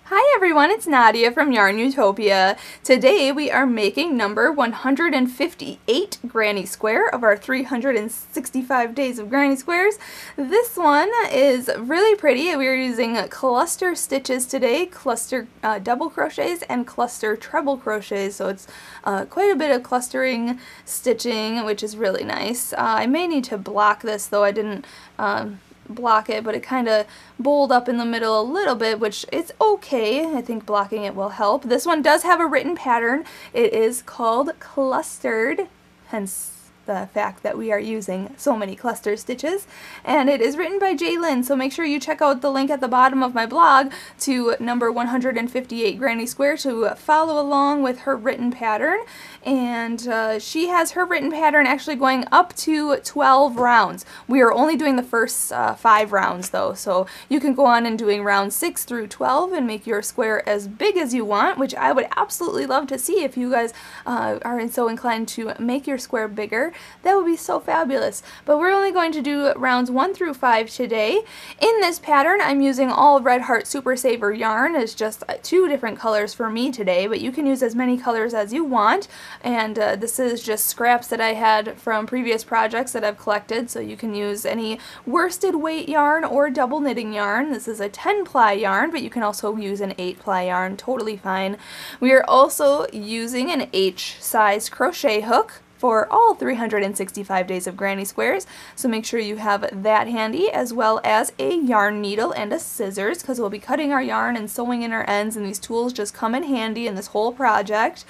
Hi everyone, it's Nadia from YARNutopia. Today we are making number 158 granny square of our 365 days of granny squares. This one is really pretty. We're using cluster stitches today, cluster double crochets and cluster treble crochets, so it's quite a bit of clustering stitching, which is really nice. I may need to block this though. I didn't block it, but it kind of bowled up in the middle a little bit, which is okay. I think blocking it will help. This one does have a written pattern. It is called clustered, hence the fact that we are using so many cluster stitches, and it is written by Jalen, so make sure you check out the link at the bottom of my blog to number 158 Granny Square to follow along with her written pattern. And she has her written pattern actually going up to 12 rounds. We are only doing the first 5 rounds though, so you can go on and doing round 6 through 12 and make your square as big as you want, which I would absolutely love to see. If you guys are so inclined to make your square bigger, that would be so fabulous. But we're only going to do rounds 1 through 5 today. In this pattern, I'm using all Red Heart Super Saver yarn. It's just 2 different colors for me today, but you can use as many colors as you want. And this is just scraps that I had from previous projects that I've collected, so you can use any worsted weight yarn or double knitting yarn. This is a 10-ply yarn, but you can also use an 8-ply yarn, totally fine. We are also using an H-size crochet hook for all 365 days of granny squares, so make sure you have that handy, as well as a yarn needle and a scissors, because we'll be cutting our yarn and sewing in our ends, and these tools just come in handy in this whole project.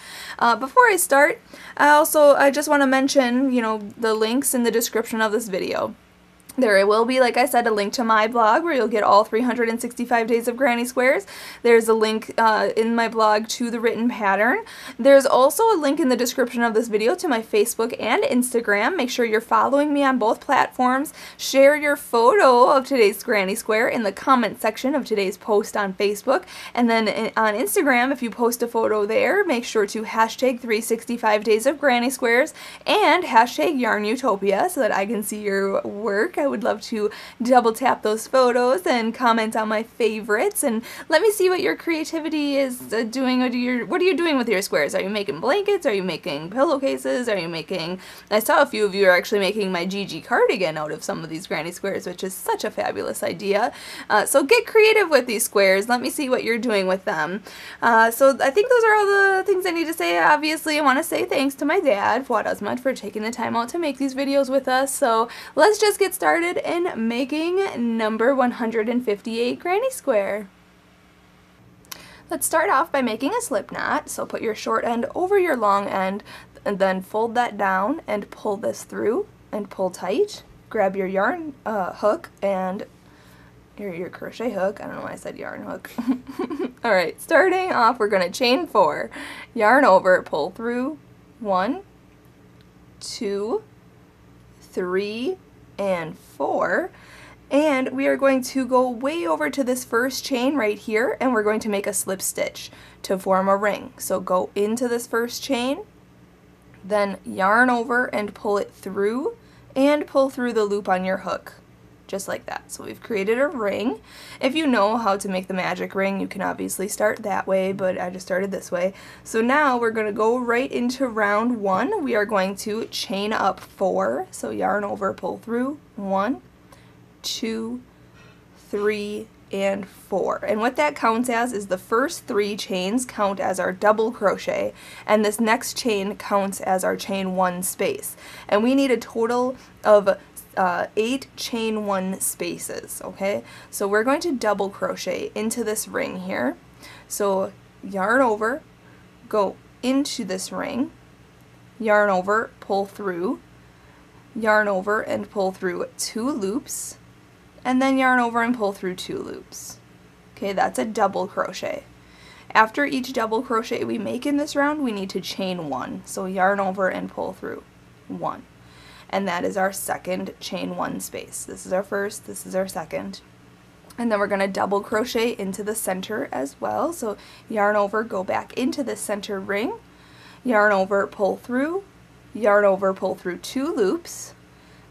Before I start, I just want to mention, the links in the description of this video. There will be, like I said, a link to my blog where you'll get all 365 days of granny squares. There's a link in my blog to the written pattern. There's also a link in the description of this video to my Facebook and Instagram. Make sure you're following me on both platforms. Share your photo of today's granny square in the comment section of today's post on Facebook. And then on Instagram, if you post a photo there, make sure to hashtag 365 days of granny squares and hashtag YARNutopia so that I can see your work. I would love to double tap those photos and comment on my favorites, and let me see what your creativity is doing. What are you doing with your squares? Are you making blankets? Are you making pillowcases? Are you making... I saw a few of you are actually making my Gigi cardigan out of some of these granny squares, which is such a fabulous idea. So get creative with these squares. Let me see what you're doing with them. So I think those are all the things I need to say. Obviously, I want to say thanks to my dad, Fuad Azmat, for taking the time out to make these videos with us. So let's just get started in making number 158 granny square. Let's start off by making a slip knot. So put your short end over your long end and then fold that down and pull this through and pull tight. Grab your yarn hook and your crochet hook. I don't know why I said yarn hook. Alright, starting off, we're going to chain 4. Yarn over, pull through 1, 2, 3, and 4, and we are going to go way over to this first chain right here, and we're going to make a slip stitch to form a ring. So go into this first chain, then yarn over and pull it through, and pull through the loop on your hook, just like that. So we've created a ring. If you know how to make the magic ring, you can obviously start that way, but I just started this way. So now we're going to go right into round 1. We are going to chain up 4. So yarn over, pull through 1, 2, 3, and 4. And what that counts as is the first 3 chains count as our double crochet, and this next chain counts as our chain 1 space. And we need a total of 8 chain 1 spaces, okay? So we're going to double crochet into this ring here. So yarn over, go into this ring, yarn over, pull through, yarn over and pull through 2 loops, and then yarn over and pull through 2 loops. Okay, that's a double crochet. After each double crochet we make in this round, we need to chain 1. So yarn over and pull through 1. And that is our second chain 1 space. This is our first, this is our second. And then we're going to double crochet into the center as well. So yarn over, go back into the center ring, yarn over, pull through, yarn over, pull through 2 loops,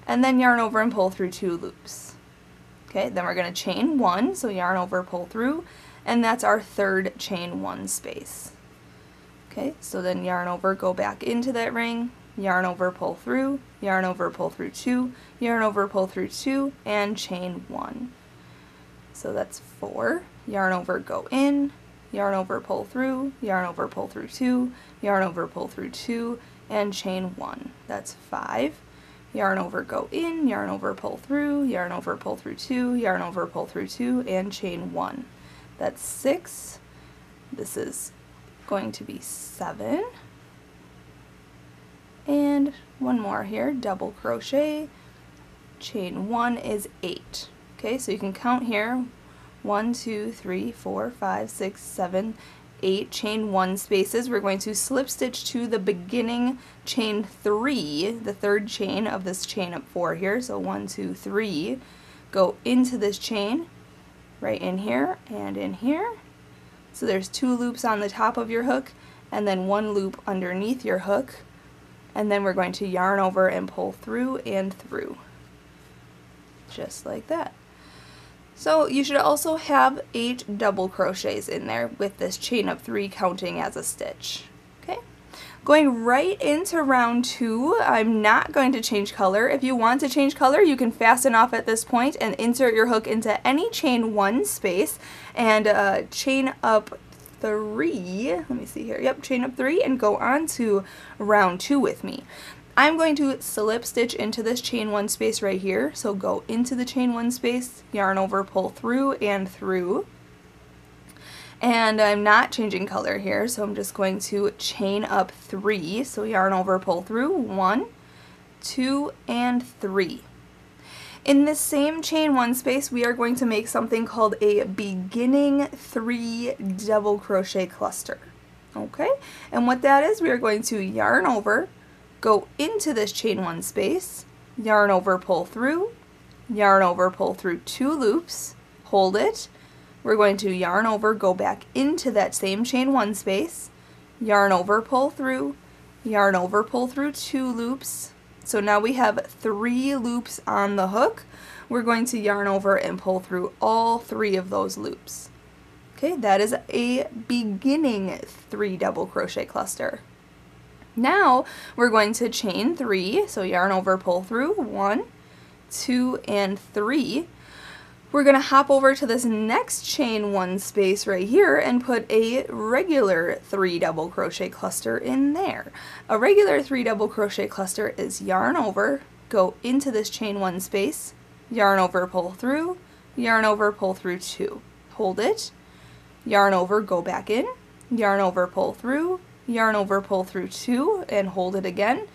and then yarn over and pull through 2 loops. Okay, then we're going to chain 1, so yarn over, pull through, and that's our third chain 1 space. Okay, so then yarn over, go back into that ring, yarn over, pull through, yarn over, pull through 2, yarn over, pull through 2, and chain 1. So that's 4, yarn over, go in, yarn over, pull through, yarn over, pull through 2, yarn over, pull through 2, and chain 1. That's 5, yarn over, go in, yarn over, pull through, yarn over, pull through 2, yarn over, pull through 2, and chain 1. That's 6. This is going to be 7. And one more here, double crochet, chain 1 is 8. Okay, so you can count here, 1, 2, 3, 4, 5, 6, 7, 8 chain 1 spaces. We're going to slip stitch to the beginning chain 3, the third chain of this chain of 4 here. So 1, 2, 3, go into this chain, right in here and in here. So there's 2 loops on the top of your hook and then 1 loop underneath your hook. And then we're going to yarn over and pull through and through, just like that. So you should also have 8 double crochets in there with this chain of 3 counting as a stitch. Okay, going right into round 2, I'm not going to change color. If you want to change color, you can fasten off at this point and insert your hook into any chain 1 space and chain up 3, let me see here, yep, chain up 3 and go on to round 2 with me. I'm going to slip stitch into this chain 1 space right here, so go into the chain 1 space, yarn over, pull through and through, and I'm not changing color here, so I'm just going to chain up 3, so yarn over, pull through, 1, 2, and 3. In this same chain 1 space, we are going to make something called a beginning 3 double crochet cluster. Okay, and what that is, we are going to yarn over, go into this chain 1 space, yarn over, pull through, yarn over, pull through 2 loops, hold it. We're going to yarn over, go back into that same chain 1 space, yarn over, pull through, yarn over, pull through 2 loops. So now we have 3 loops on the hook. We're going to yarn over and pull through all 3 of those loops. Okay, that is a beginning 3 double crochet cluster. Now we're going to chain 3, so yarn over, pull through, 1, 2, and 3. We're going to hop over to this next chain 1 space right here and put a regular 3 double crochet cluster in there. A regular 3 double crochet cluster is yarn over, go into this chain 1 space, yarn over, pull through, yarn over, pull through 2. Hold it, yarn over, go back in, yarn over, pull through, yarn over, pull through 2, and hold it again.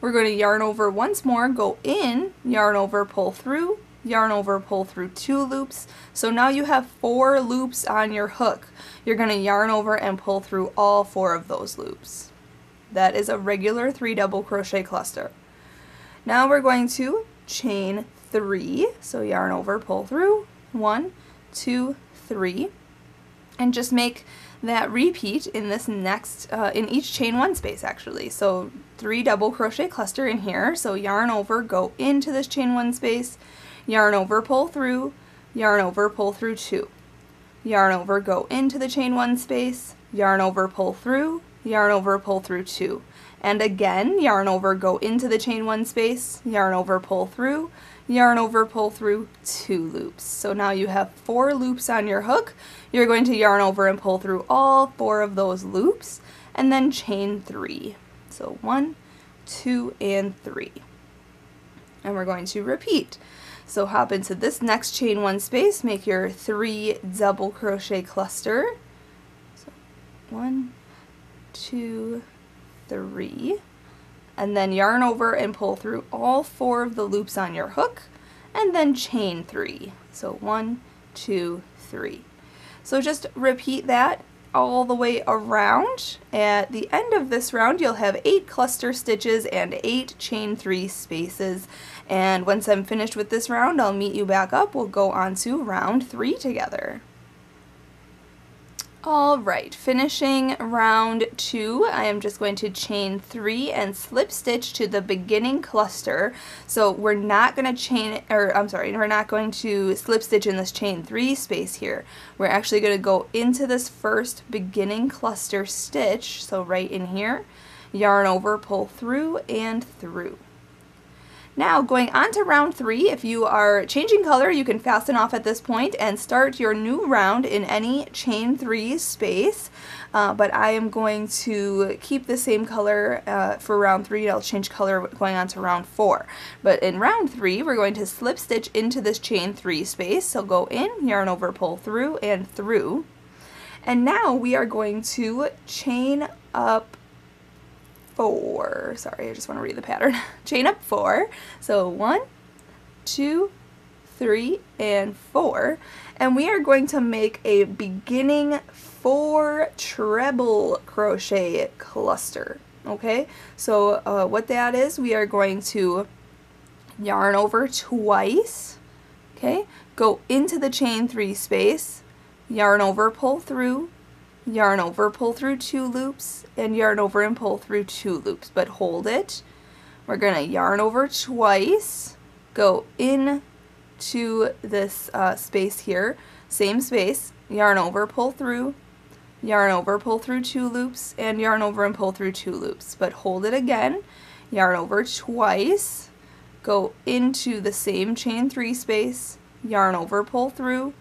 We're going to yarn over once more, go in, yarn over, pull through, yarn over, pull through 2 loops. So now you have 4 loops on your hook. You're going to yarn over and pull through all 4 of those loops. That is a regular 3 double crochet cluster. Now we're going to chain 3. So yarn over, pull through, 1, 2, 3, and just make that repeat in this next, in each chain 1 space actually. So 3 double crochet cluster in here. So yarn over, go into this chain 1 space, yarn over, pull through, yarn over, pull through 2. Yarn over, go into the chain 1 space, yarn over, pull through, yarn over, pull through 2. And again, yarn over, go into the chain 1 space, yarn over, pull through, yarn over, pull through 2 loops. So now you have 4 loops on your hook. You're going to yarn over and pull through all 4 of those loops and then chain 3. So 1, 2, and 3. And we're going to repeat. So hop into this next chain 1 space, make your 3 double crochet cluster. So 1, 2, 3, and then yarn over and pull through all 4 of the loops on your hook, and then chain 3. So 1, 2, 3. So just repeat that all the way around. At the end of this round, you'll have 8 cluster stitches and 8 chain 3 spaces. And once I'm finished with this round, I'll meet you back up. We'll go on to round 3 together. Alright, finishing round 2, I am just going to chain 3 and slip stitch to the beginning cluster. So we're not going to we're not going to slip stitch in this chain 3 space here. We're actually going to go into this first beginning cluster stitch, so right in here, yarn over, pull through, and through. Now, going on to round 3, if you are changing color, you can fasten off at this point and start your new round in any chain 3 space. But I am going to keep the same color for round 3. I'll change color going on to round 4. But in round 3, we're going to slip stitch into this chain 3 space. So go in, yarn over, pull through, and through. And now we are going to chain up 4. Sorry, I just want to read the pattern. Chain up 4. So 1, 2, 3, and 4. And we are going to make a beginning 4 treble crochet cluster. Okay, so what that is, we are going to yarn over twice. Okay, go into the chain 3 space, yarn over, pull through, yarn over, pull through 2 loops, and yarn over and pull through 2 loops, but hold it. We're going to yarn over twice, go in to this space here, same space, yarn over, pull through, yarn over, pull through 2 loops, and yarn over and pull through 2 loops, but hold it again, yarn over twice, go into the same chain 3 space, yarn over, pull through,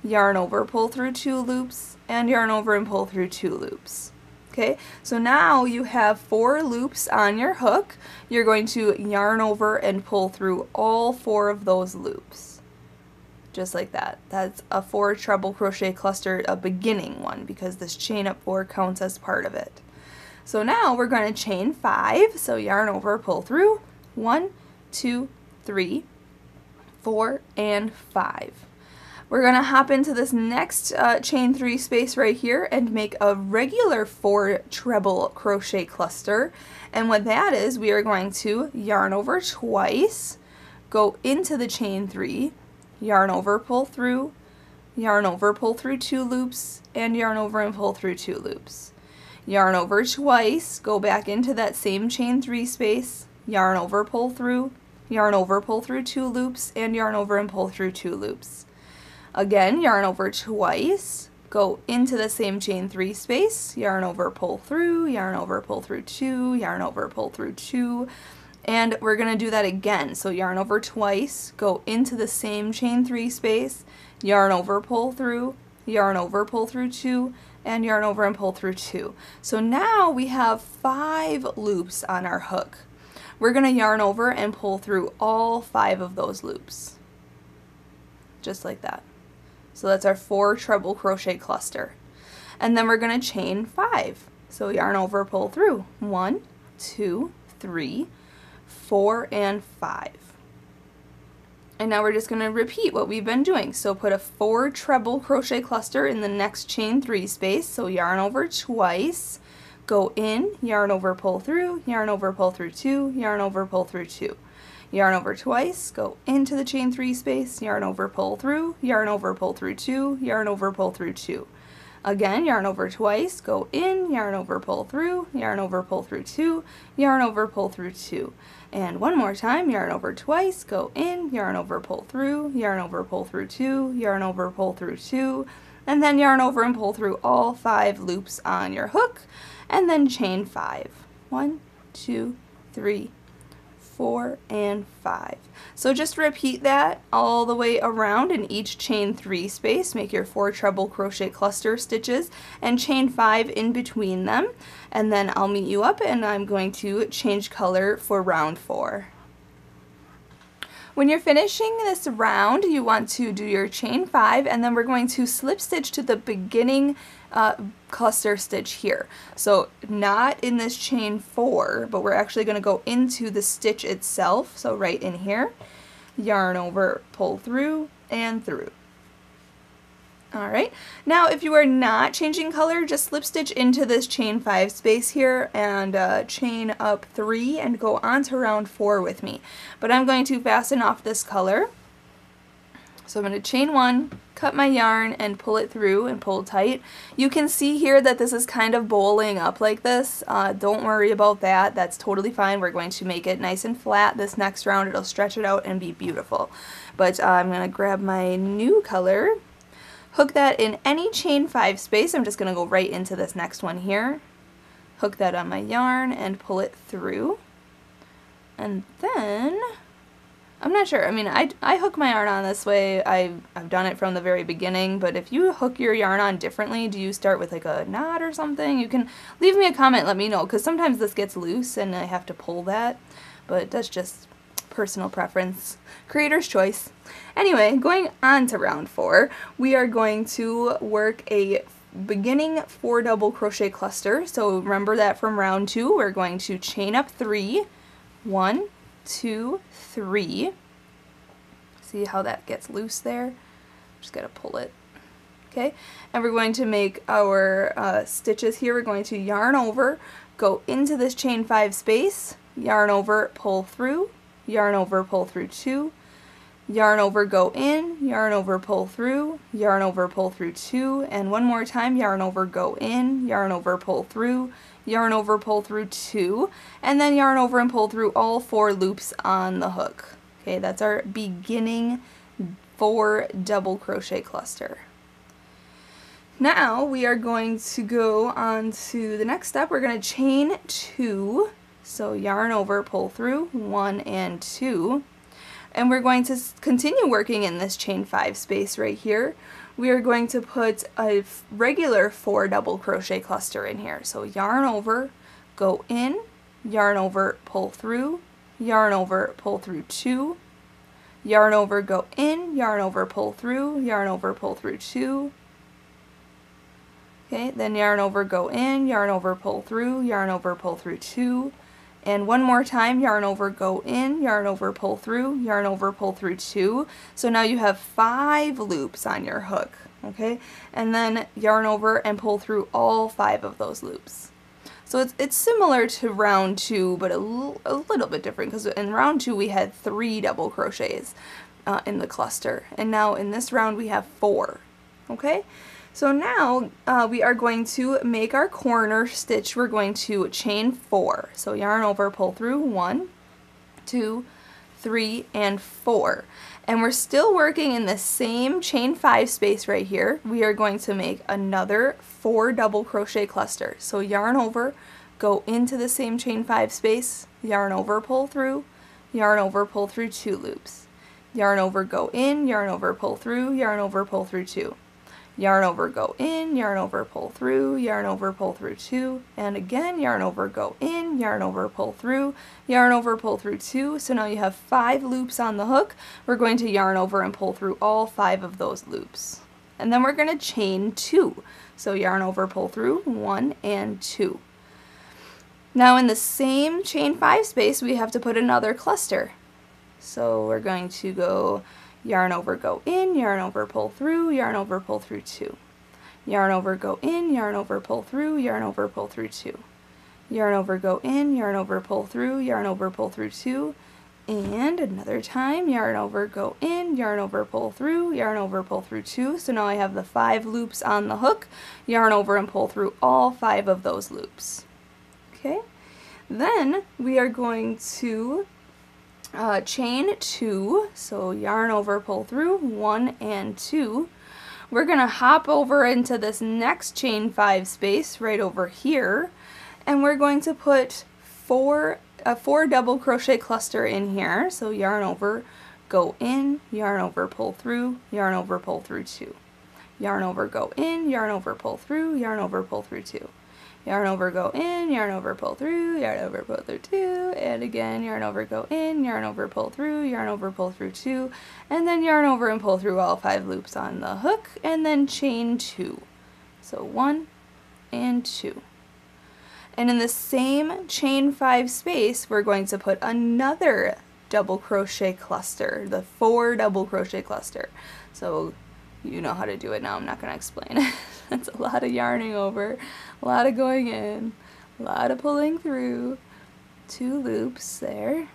yarn over, pull through 2 loops, and yarn over and pull through 2 loops. Okay, so now you have 4 loops on your hook. You're going to yarn over and pull through all 4 of those loops. Just like that. That's a 4 treble crochet cluster, a beginning one, because this chain up 4 counts as part of it. So now we're going to chain 5. So yarn over, pull through, 1, 2, 3, 4, and 5. We're going to hop into this next chain 3 space right here and make a regular 4 treble crochet cluster. And what that is, we are going to yarn over twice, go into the chain 3, yarn over, pull through, yarn over, pull through 2 loops, and yarn over and pull through 2 loops. Yarn over twice, go back into that same chain 3 space, yarn over, pull through, yarn over, pull through 2 loops, and yarn over and pull through 2 loops. Again, yarn over twice, go into the same chain 3 space, yarn over, pull through, yarn over, pull through 2, yarn over, pull through 2, and we're going to do that again. So yarn over twice, go into the same chain 3 space, yarn over, pull through, yarn over, pull through 2, and yarn over and pull through 2. So now we have 5 loops on our hook. We're going to yarn over and pull through all 5 of those loops. Just like that. So that's our 4 treble crochet cluster. And then we're going to chain 5. So yarn over, pull through, 1, 2, 3, 4, and 5. And now we're just going to repeat what we've been doing. So put a 4 treble crochet cluster in the next chain 3 space. So yarn over twice, go in, yarn over, pull through, yarn over, pull through 2, yarn over, pull through 2. Yarn over twice, go into the chain 3 space, yarn over, pull through, yarn over, pull through 2, yarn over, pull through 2. Again, yarn over twice, go in, yarn over, pull through, yarn over, pull through 2, yarn over, pull through 2. And one more time, yarn over twice, go in, yarn over, pull through, yarn over, pull through 2, yarn over, pull through 2, and then yarn over and pull through all 5 loops on your hook, and then chain 5. 1, 2, 3, 4, and 5. So just repeat that all the way around in each chain 3 space. Make your 4 treble crochet cluster stitches and chain 5 in between them. And then I'll meet you up and I'm going to change color for round 4. When you're finishing this round, you want to do your chain 5 and then we're going to slip stitch to the beginning cluster stitch here. So not in this chain 4, but we're actually going to go into the stitch itself. So right in here, yarn over, pull through, and through. Alright, now if you are not changing color, just slip stitch into this chain 5 space here and chain up 3 and go on to round 4 with me. But I'm going to fasten off this color So I'm going to chain 1, cut my yarn, and pull it through and pull tight. You can see here that this is kind of bowling up like this. Don't worry about that. That's totally fine. We're going to make it nice and flat this next round. It'll stretch it out and be beautiful. But I'm going to grab my new color, hook that in any chain 5 space. I'm just going to go right into this next one here. Hook that on my yarn and pull it through. And then, I'm not sure, I mean, I hook my yarn on this way. I've done it from the very beginning, but if you hook your yarn on differently, do you start with like a knot or something? You can leave me a comment, let me know, because sometimes this gets loose and I have to pull that, but that's just personal preference, creator's choice. Anyway, going on to round 4, we are going to work a beginning 4 double crochet cluster. So remember that from round 2, we're going to chain up 3, 1, 2, 3. See how that gets loose there? Just gotta pull it. Okay, and we're going to make our stitches here. We're going to yarn over, go into this chain 5 space, yarn over, pull through, yarn over, pull through 2, yarn over, go in, yarn over, pull through, yarn over, pull through 2, and one more time, yarn over, go in, yarn over, pull through, yarn over, pull through 2, and then yarn over and pull through all 4 loops on the hook. Okay, that's our beginning 4 double crochet cluster. Now we are going to go on to the next step. We're going to chain 2, so yarn over, pull through 1 and 2, and we're going to continue working in this chain 5 space right here. We are going to put a regular 4 double crochet cluster in here. So yarn over, go in, yarn over, pull through, yarn over, pull through 2, yarn over, go in, yarn over, pull through, yarn over, pull through 2. Okay, then yarn over, go in, yarn over, pull through, yarn over, pull through 2. And one more time, yarn over, go in, yarn over, pull through, yarn over, pull through 2. So now you have 5 loops on your hook, okay? And then yarn over and pull through all 5 of those loops. So it's similar to round 2, but a little bit different, because in round 2 we had 3 double crochets in the cluster. And now in this round we have 4, okay? So now we are going to make our corner stitch. We're going to chain 4. So yarn over, pull through 1, 2, 3, and 4. And we're still working in the same chain 5 space right here. We are going to make another 4 double crochet cluster. So yarn over, go into the same chain 5 space, yarn over, pull through, yarn over, pull through 2 loops. Yarn over, go in, yarn over, pull through, yarn over, pull through 2. Yarn over, go in, yarn over, pull through, yarn over, pull through 2, and again, yarn over, go in, yarn over, pull through, yarn over, pull through 2. So now you have 5 loops on the hook. We're going to yarn over and pull through all 5 of those loops. And then we're going to chain 2. So yarn over, pull through 1 and 2. Now in the same chain 5 space, we have to put another cluster. So we're going to go yarn over, go in, yarn over, pull through, yarn over, pull through 2. Yarn over, go in, yarn over, pull through, yarn over, pull through 2. Yarn over, go in, yarn over, pull through, yarn over, pull through 2. And another time, yarn over, go in, yarn over, pull through, yarn over, pull through 2. So now I have the 5 loops on the hook. Yarn over and pull through all 5 of those loops. Okay, then we are going to chain 2, so yarn over, pull through 1 and 2. We're going to hop over into this next chain 5 space right over here, and we're going to put a 4 double crochet cluster in here. So yarn over, go in, yarn over, pull through, yarn over, pull through 2. Yarn over, go in, yarn over, pull through, yarn over, pull through 2. Yarn over, go in, yarn over, pull through, yarn over, pull through 2, and again, yarn over, go in, yarn over, pull through, yarn over, pull through 2, and then yarn over and pull through all 5 loops on the hook, and then chain 2. So 1 and 2. And in the same chain 5 space, we're going to put another double crochet cluster, the 4 double crochet cluster. So you know how to do it now, I'm not going to explain it. That's a lot of yarning over, a lot of going in, a lot of pulling through, 2 loops there,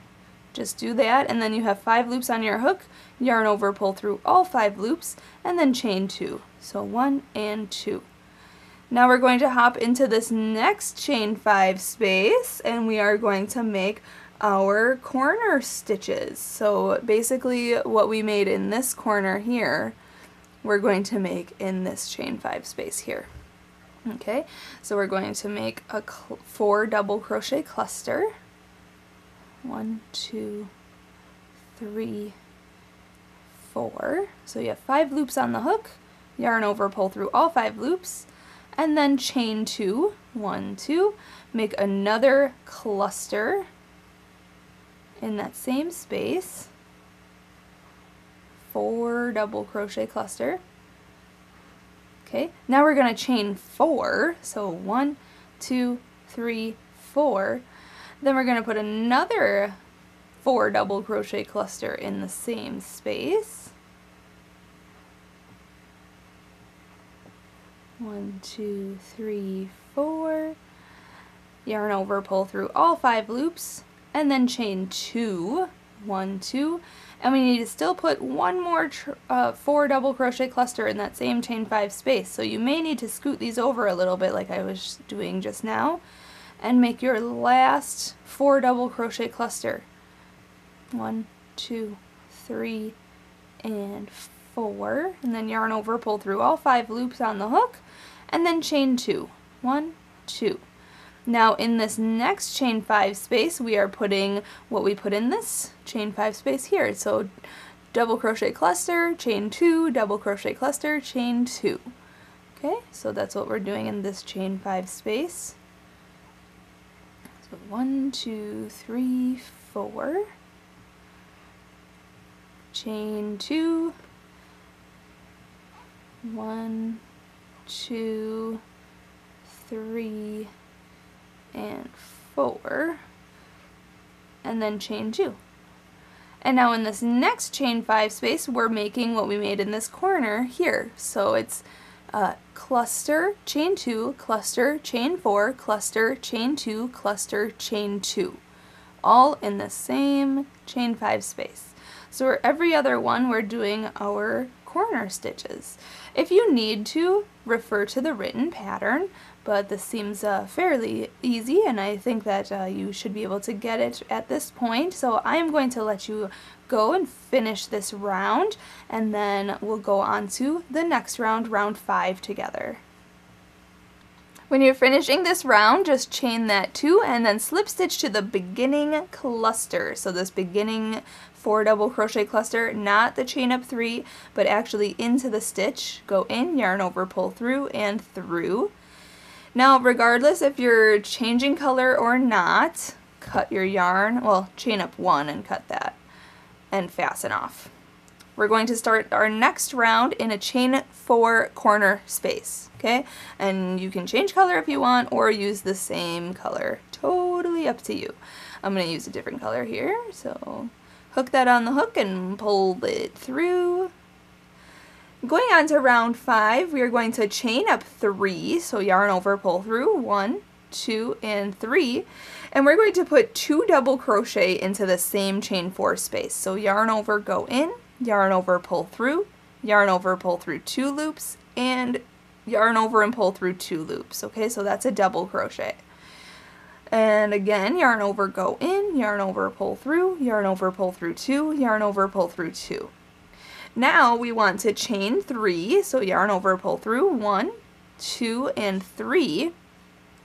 just do that, and then you have 5 loops on your hook, yarn over, pull through all 5 loops, and then chain 2. So 1 and 2. Now we're going to hop into this next chain 5 space, and we are going to make our corner stitches. So basically what we made in this corner here, we're going to make in this chain 5 space here. Okay, so we're going to make a 4 double crochet cluster. 1, 2, 3, 4. So you have 5 loops on the hook, yarn over, pull through all 5 loops, and then chain 2, 1, 2, make another cluster in that same space, 4 double crochet cluster. Okay, now we're going to chain 4, so 1, 2, 3, 4. Then we're going to put another 4 double crochet cluster in the same space. 1, 2, 3, 4. Yarn over, pull through all 5 loops, and then chain 2, 1, 2. And we need to still put one more 4 double crochet cluster in that same chain 5 space. So you may need to scoot these over a little bit like I was doing just now, and make your last 4 double crochet cluster. 1, 2, 3, and 4. And then yarn over, pull through all 5 loops on the hook, and then chain 2. 1, 2. Now in this next chain 5 space, we are putting what we put in this chain 5 space here. So double crochet cluster, chain 2, double crochet cluster, chain 2. Okay, so that's what we're doing in this chain 5 space. So 1, 2, 3, 4. Chain 2. 1, 2, 3, and 4, and then chain 2. And now in this next chain 5 space, we're making what we made in this corner here. So it's cluster, chain 2, cluster, chain 4, cluster, chain 2, cluster, chain 2, all in the same chain 5 space. So for every other one, we're doing our corner stitches. If you need to, refer to the written pattern, but this seems fairly easy, and I think that you should be able to get it at this point. So I'm going to let you go and finish this round, and then we'll go on to the next round, round 5 together. When you're finishing this round, just chain that 2 and then slip stitch to the beginning cluster. So this beginning 4 double crochet cluster, not the chain up 3, but actually into the stitch. Go in, yarn over, pull through, and through. Now, regardless if you're changing color or not, cut your yarn, well, chain up 1 and cut that, and fasten off. We're going to start our next round in a chain 4 corner space, okay? And you can change color if you want, or use the same color. Totally up to you. I'm going to use a different color here, so hook that on the hook and pull it through. Going on to round 5, we are going to chain up 3, so yarn over, pull through, 1, 2, and 3, and we're going to put 2 double crochet into the same chain 4 space. So yarn over, go in, yarn over, pull through, yarn over, pull through 2 loops, and yarn over and pull through 2 loops. Okay, so that's a double crochet. And again, yarn over, go in, yarn over, pull through, yarn over, pull through 2, yarn over, pull through 2. Now we want to chain 3, so yarn over, pull through, 1, 2, and 3.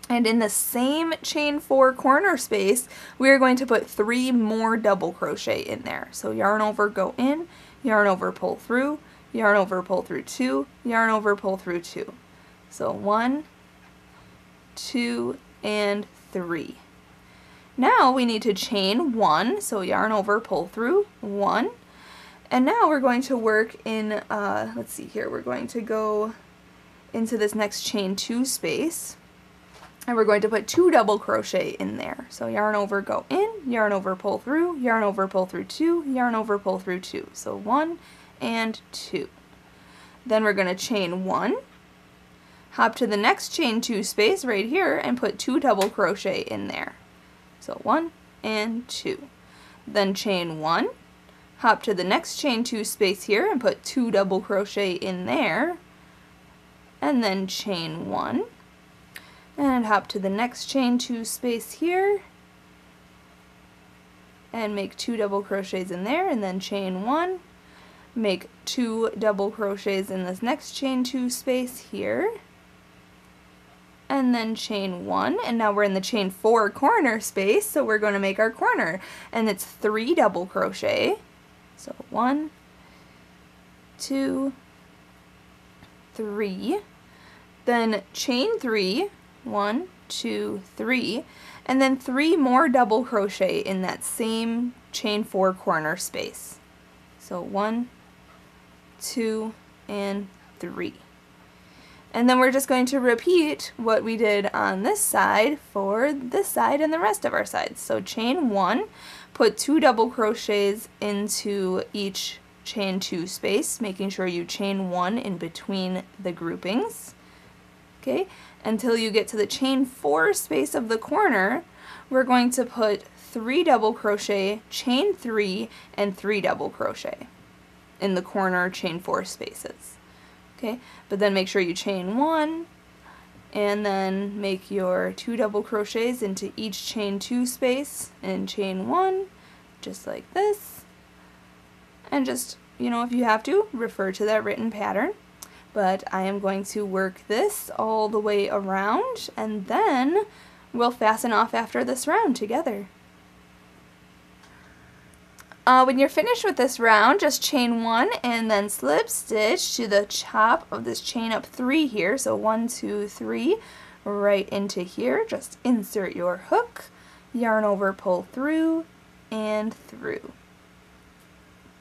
And in the same chain 4 corner space, we are going to put 3 more double crochet in there. So yarn over, go in, yarn over, pull through, yarn over, pull through 2, yarn over, pull through 2. So 1, 2, and 3. Now we need to chain 1, so yarn over, pull through, 1. And now we're going to work in, let's see here, we're going to go into this next chain 2 space, and we're going to put 2 double crochet in there. So yarn over, go in, yarn over, pull through, yarn over, pull through 2, yarn over, pull through 2. So 1 and 2. Then we're going to chain 1, hop to the next chain 2 space right here, and put 2 double crochet in there. So 1 and 2. then chain 1, hop to the next chain 2 space here and put 2 double crochet in there, and then chain 1, and hop to the next chain 2 space here and make 2 double crochets in there, and then chain 1, make 2 double crochets in this next chain 2 space here, and then chain 1, and now we're in the chain 4 corner space, so we're going to make our corner, and it's 3 double crochet. So 1, 2, 3, then chain 3, 1, 2, 3, and then 3 more double crochet in that same chain 4 corner space. So 1, 2, and 3. And then we're just going to repeat what we did on this side for this side and the rest of our sides. So chain 1, put 2 double crochets into each chain 2 space, making sure you chain 1 in between the groupings. Okay, until you get to the chain 4 space of the corner, we're going to put 3 double crochet, chain 3, and 3 double crochet in the corner chain 4 spaces. Okay, but then make sure you chain 1 and then make your 2 double crochets into each chain 2 space and chain 1, just like this. And just, you know, if you have to, refer to that written pattern. But I am going to work this all the way around, and then we'll fasten off after this round together. When you're finished with this round, just chain 1 and then slip stitch to the top of this chain up 3 here. So 1, 2, 3, right into here. Just insert your hook, yarn over, pull through, and through.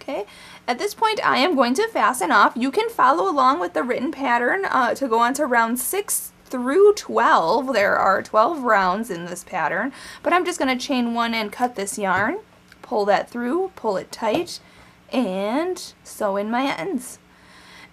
Okay, at this point I am going to fasten off. You can follow along with the written pattern to go on to round 6 through 12. There are 12 rounds in this pattern, but I'm just going to chain 1 and cut this yarn. Pull that through, pull it tight, and sew in my ends.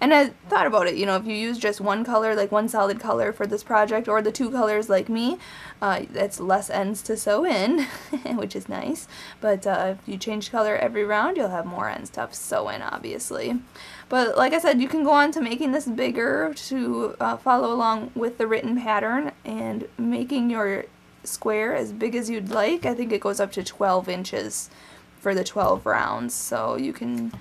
And I thought about it, you know, if you use just one color, like one solid color for this project, or the 2 colors like me, that's less ends to sew in, which is nice. But if you change color every round, you'll have more ends to sew in, obviously. But like I said, you can go on to making this bigger to follow along with the written pattern and making your square as big as you'd like. I think it goes up to 12 inches for the 12 rounds, so you can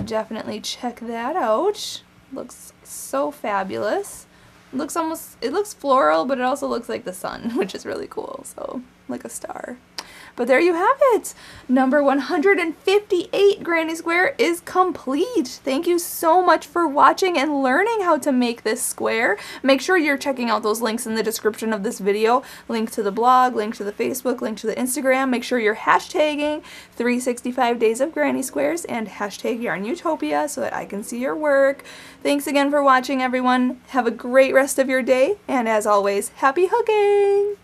definitely check that out. Looks so fabulous. It looks floral, but it also looks like the sun, which is really cool, so like a star. But there you have it. Number 158 Granny Square is complete. Thank you so much for watching and learning how to make this square. Make sure you're checking out those links in the description of this video. Link to the blog, link to the Facebook, link to the Instagram. Make sure you're hashtagging 365 Days of Granny Squares and hashtag YARNutopia so that I can see your work. Thanks again for watching, everyone. Have a great rest of your day, and as always, happy hooking!